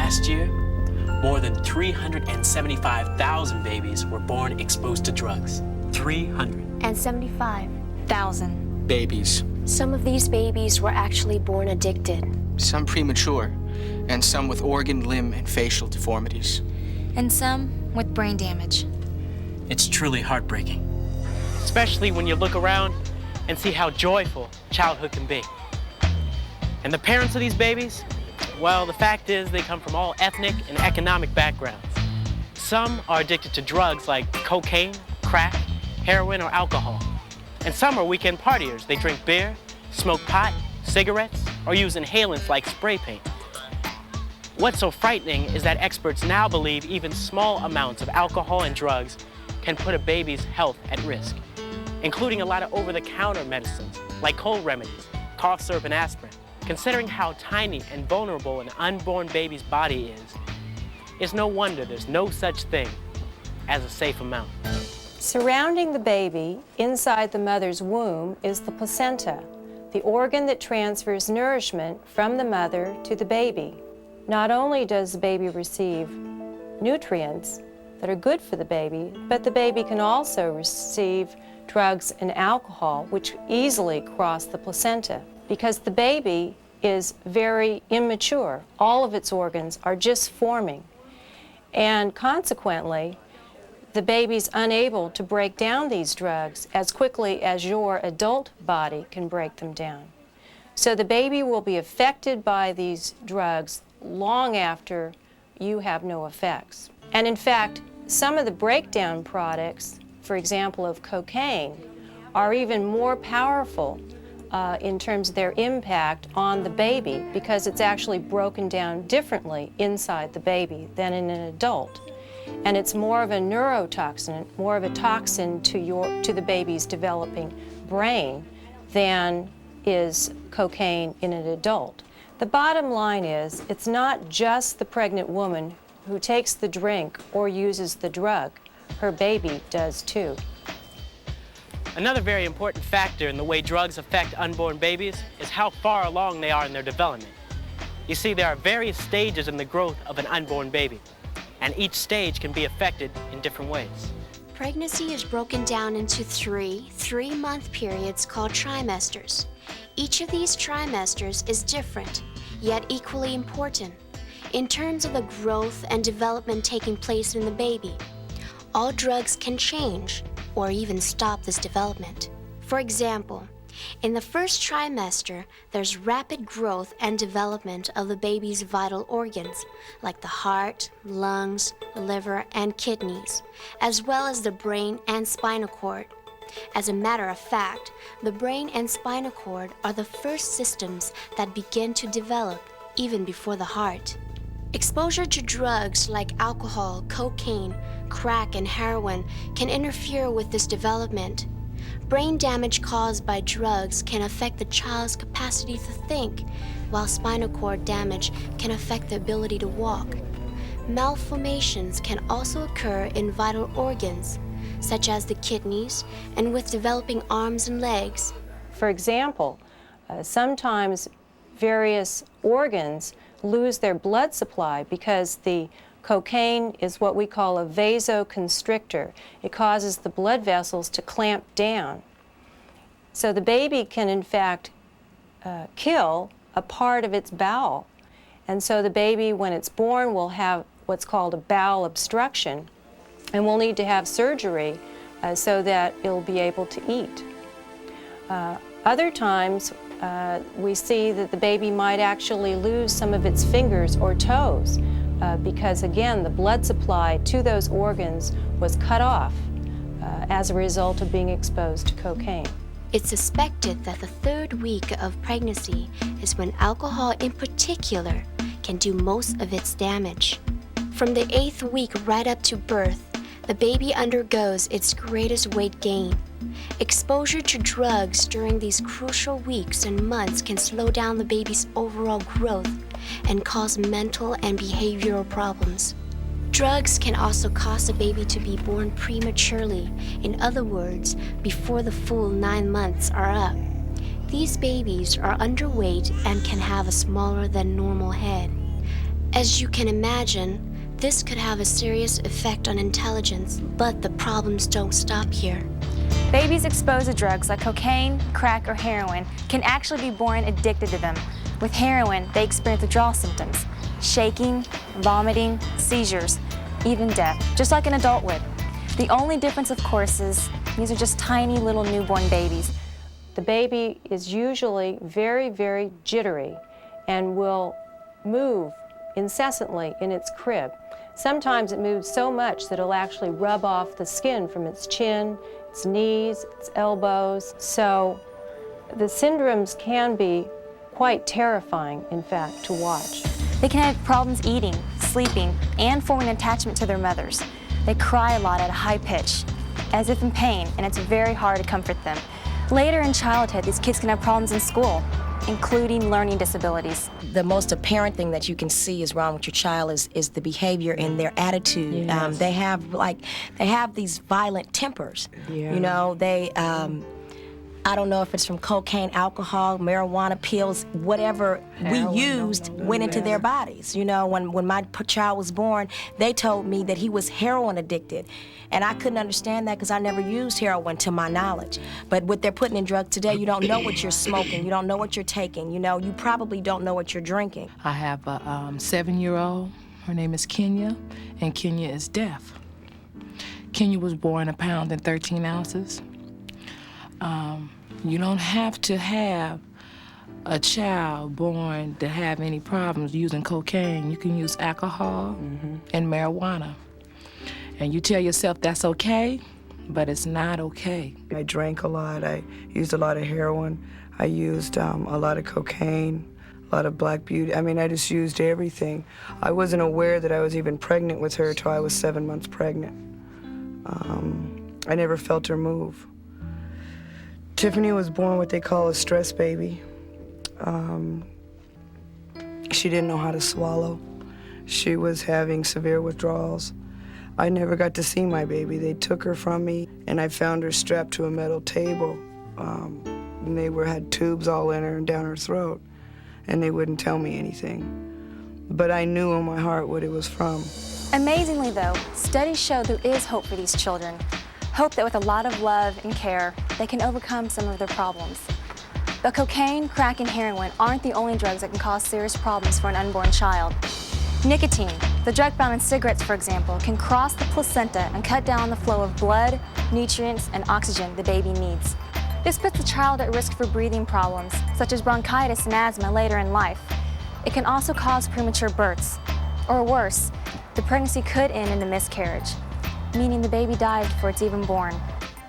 Last year, more than 375,000 babies were born exposed to drugs. 375,000 babies. Some of these babies were actually born addicted. Some premature, and some with organ, limb, and facial deformities. and some with brain damage. It's truly heartbreaking, especially when you look around and see how joyful childhood can be. And the parents of these babies, well, the fact is they come from all ethnic and economic backgrounds. Some are addicted to drugs like cocaine, crack, heroin, or alcohol. And some are weekend partiers. They drink beer, smoke pot, cigarettes, or use inhalants like spray paint. What's so frightening is that experts now believe even small amounts of alcohol and drugs can put a baby's health at risk, including a lot of over-the-counter medicines like cold remedies, cough syrup, and aspirin. Considering how tiny and vulnerable an unborn baby's body is, it's no wonder there's no such thing as a safe amount. Surrounding the baby inside the mother's womb is the placenta, the organ that transfers nourishment from the mother to the baby. Not only does the baby receive nutrients that are good for the baby, but the baby can also receive drugs and alcohol, which easily cross the placenta. Because the baby is very immature. All of its organs are just forming. And consequently, the baby's unable to break down these drugs as quickly as your adult body can break them down. So the baby will be affected by these drugs long after you have no effects. And in fact, some of the breakdown products, for example of cocaine, are even more powerful in terms of their impact on the baby because it's actually broken down differently inside the baby than in an adult. And it's more of a neurotoxin, more of a toxin to the baby's developing brain than is cocaine in an adult. The bottom line is, it's not just the pregnant woman who takes the drink or uses the drug. Her baby does too. Another very important factor in the way drugs affect unborn babies is how far along they are in their development. You see, there are various stages in the growth of an unborn baby, and each stage can be affected in different ways. Pregnancy is broken down into three-month periods called trimesters. Each of these trimesters is different, yet equally important, in terms of the growth and development taking place in the baby. All drugs can change or even stop this development. For example, in the first trimester, there's rapid growth and development of the baby's vital organs, like the heart, lungs, liver, and kidneys, as well as the brain and spinal cord. As a matter of fact, the brain and spinal cord are the first systems that begin to develop even before the heart. Exposure to drugs like alcohol, cocaine, crack, and heroin can interfere with this development. Brain damage caused by drugs can affect the child's capacity to think, while spinal cord damage can affect the ability to walk. Malformations can also occur in vital organs, such as the kidneys, and with developing arms and legs. For example, sometimes various organs lose their blood supply because the cocaine is what we call a vasoconstrictor. It causes the blood vessels to clamp down. So the baby can, in fact, kill a part of its bowel. And so the baby, when it's born, will have what's called a bowel obstruction, and will need to have surgery so that it'll be able to eat. Other times, we see that the baby might actually lose some of its fingers or toes because, again, the blood supply to those organs was cut off as a result of being exposed to cocaine. It's suspected that the third week of pregnancy is when alcohol in particular can do most of its damage. From the 8th week right up to birth, the baby undergoes its greatest weight gain. Exposure to drugs during these crucial weeks and months can slow down the baby's overall growth and cause mental and behavioral problems. Drugs can also cause a baby to be born prematurely, in other words, before the full 9 months are up. These babies are underweight and can have a smaller than normal head. As you can imagine, this could have a serious effect on intelligence, but the problems don't stop here. Babies exposed to drugs like cocaine, crack, or heroin can actually be born addicted to them. With heroin, they experience withdrawal symptoms, shaking, vomiting, seizures, even death, just like an adult would. The only difference, of course, is these are just tiny little newborn babies. The baby is usually very, very jittery and will move incessantly in its crib. Sometimes it moves so much that it'll actually rub off the skin from its chin, its knees, its elbows. So the syndromes can be quite terrifying, in fact, to watch. They can have problems eating, sleeping, and forming attachment to their mothers. They cry a lot at a high pitch, as if in pain, and it's very hard to comfort them. Later in childhood, these kids can have problems in school, including learning disabilities. The most apparent thing that you can see is wrong with your child is the behavior and their attitude. Yes. They have these violent tempers. Yeah. You know, I don't know if it's from cocaine, alcohol, marijuana, pills, whatever Heroin, we used went into their bodies. You know, when my child was born, they told me that he was heroin addicted. And I couldn't understand that because I never used heroin to my knowledge. But what they're putting in drugs today, you don't know what you're smoking, you don't know what you're taking, you know, you probably don't know what you're drinking. I have a 7-year-old. Her name is Kenya, and Kenya is deaf. Kenya was born 1 pound and 13 ounces. You don't have to have a child born to have any problems using cocaine. You can use alcohol and marijuana. And you tell yourself that's okay, but it's not okay. I drank a lot. I used a lot of heroin. I used a lot of cocaine, a lot of black beauty. I mean, I just used everything. I wasn't aware that I was even pregnant with her till I was 7 months pregnant. I never felt her move. Tiffany was born what they call a stress baby. She didn't know how to swallow. She was having severe withdrawals. I never got to see my baby. They took her from me, and I found her strapped to a metal table. And they had tubes all in her and down her throat, and they wouldn't tell me anything. But I knew in my heart what it was from. Amazingly, though, studies show there is hope for these children. Hope that with a lot of love and care, they can overcome some of their problems. But cocaine, crack, and heroin aren't the only drugs that can cause serious problems for an unborn child. Nicotine, the drug found in cigarettes, for example, can cross the placenta and cut down the flow of blood, nutrients, and oxygen the baby needs. This puts the child at risk for breathing problems, such as bronchitis and asthma later in life. It can also cause premature births. Or worse, the pregnancy could end in a miscarriage, meaning the baby dies before it's even born.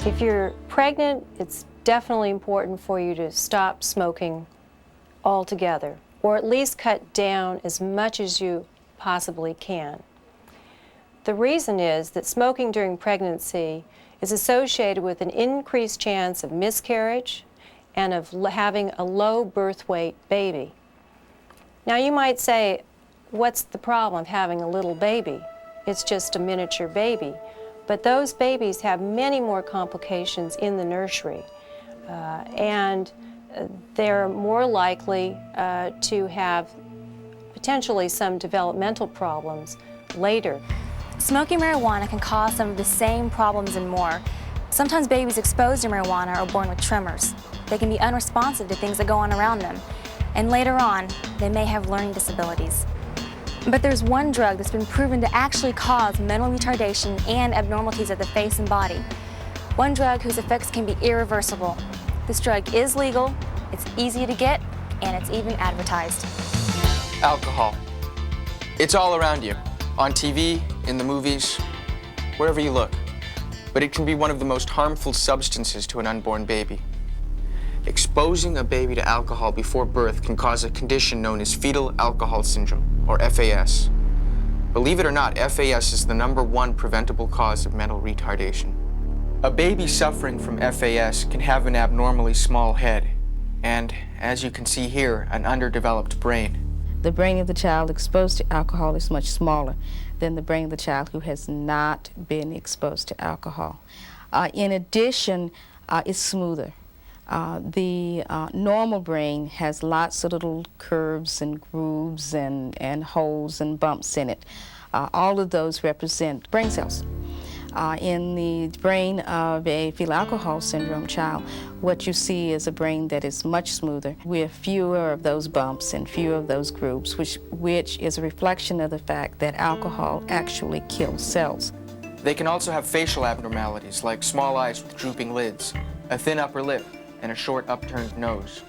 If you're pregnant, it's definitely important for you to stop smoking altogether, or at least cut down as much as you possibly can. The reason is that smoking during pregnancy is associated with an increased chance of miscarriage and of having a low birth weight baby. Now you might say, what's the problem of having a little baby? It's just a miniature baby. But those babies have many more complications in the nursery, and they're more likely to have potentially some developmental problems later. Smoking marijuana can cause some of the same problems and more. Sometimes babies exposed to marijuana are born with tremors. They can be unresponsive to things that go on around them. And later on, they may have learning disabilities. But there's one drug that's been proven to actually cause mental retardation and abnormalities of the face and body. One drug whose effects can be irreversible. This drug is legal, it's easy to get, and it's even advertised. Alcohol. It's all around you, on TV, in the movies, wherever you look. But it can be one of the most harmful substances to an unborn baby. Exposing a baby to alcohol before birth can cause a condition known as fetal alcohol syndrome, or FAS. Believe it or not, FAS is the #1 preventable cause of mental retardation. A baby suffering from FAS can have an abnormally small head and, as you can see here, an underdeveloped brain. The brain of the child exposed to alcohol is much smaller than the brain of the child who has not been exposed to alcohol. In addition, it's smoother. The normal brain has lots of little curves and grooves and holes and bumps in it. All of those represent brain cells. In the brain of a fetal alcohol syndrome child, what you see is a brain that is much smoother with fewer of those bumps and fewer of those grooves, which is a reflection of the fact that alcohol actually kills cells. They can also have facial abnormalities like small eyes with drooping lids, a thin upper lip, and a short upturned nose.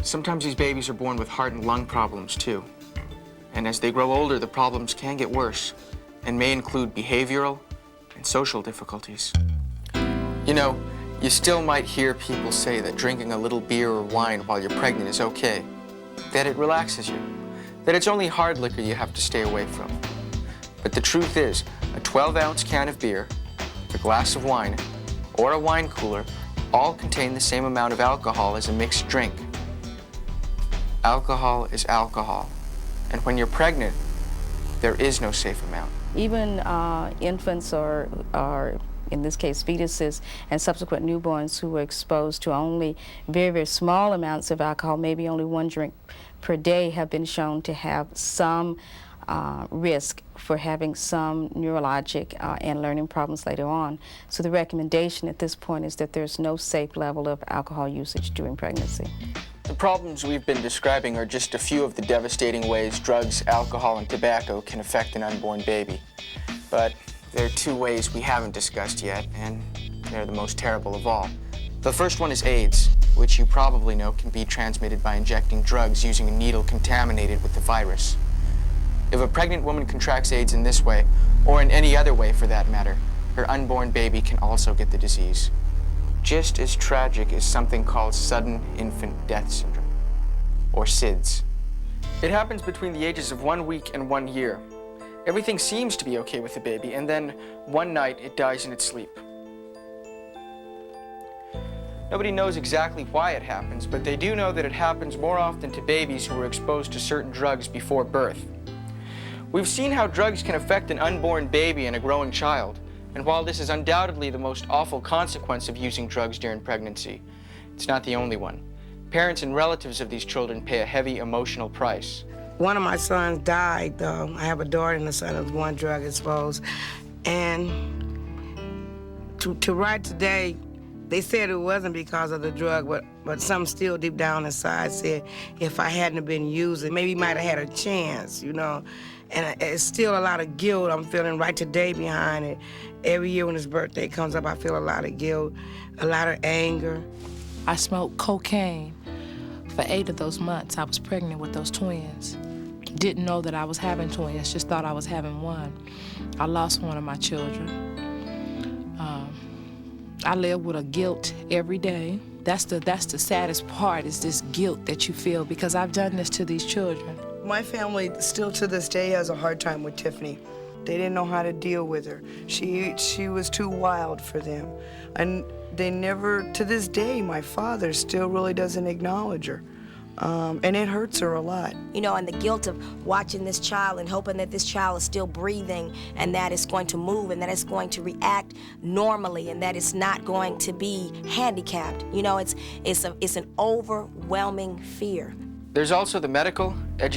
Sometimes these babies are born with heart and lung problems too. And as they grow older, the problems can get worse and may include behavioral and social difficulties. You know, you still might hear people say that drinking a little beer or wine while you're pregnant is okay, that it relaxes you, that it's only hard liquor you have to stay away from. But the truth is, a 12-ounce can of beer, a glass of wine, or a wine cooler all contain the same amount of alcohol as a mixed drink. Alcohol is alcohol, and when you're pregnant, there is no safe amount. Even infants or in this case fetuses and subsequent newborns who are exposed to only very, very small amounts of alcohol, maybe only 1 drink per day, have been shown to have some risk for having some neurologic and learning problems later on. So the recommendation at this point is that there's no safe level of alcohol usage during pregnancy. The problems we've been describing are just a few of the devastating ways drugs, alcohol, and tobacco can affect an unborn baby. But there are 2 ways we haven't discussed yet, and they're the most terrible of all. The first one is AIDS, which you probably know can be transmitted by injecting drugs using a needle contaminated with the virus. If a pregnant woman contracts AIDS in this way, or in any other way for that matter, her unborn baby can also get the disease. Just as tragic is something called sudden infant death syndrome, or SIDS. It happens between the ages of 1 week and 1 year. Everything seems to be okay with the baby, and then one night it dies in its sleep. Nobody knows exactly why it happens, but they do know that it happens more often to babies who were exposed to certain drugs before birth. We've seen how drugs can affect an unborn baby and a growing child. And while this is undoubtedly the most awful consequence of using drugs during pregnancy, it's not the only one. Parents and relatives of these children pay a heavy emotional price. One of my sons died, though. I have a daughter and a son who was one drug exposed. And to write today, they said it wasn't because of the drug, but something still deep down inside said if I hadn't been using, maybe he might have had a chance, you know. And it's still a lot of guilt I'm feeling right today behind it. Every year when his birthday comes up, I feel a lot of guilt, a lot of anger. I smoked cocaine for 8 of those months. I was pregnant with those twins. Didn't know that I was having twins, just thought I was having one. I lost one of my children. I live with a guilt every day. That's the saddest part, is this guilt that you feel because I've done this to these children. My family still to this day has a hard time with Tiffany. They didn't know how to deal with her. She was too wild for them. And they never, to this day, my father still really doesn't acknowledge her. And it hurts her a lot. You know, and the guilt of watching this child and hoping that this child is still breathing and that it's going to move and that it's going to react normally and that it's not going to be handicapped. You know, it's an overwhelming fear. There's also the medical, educational,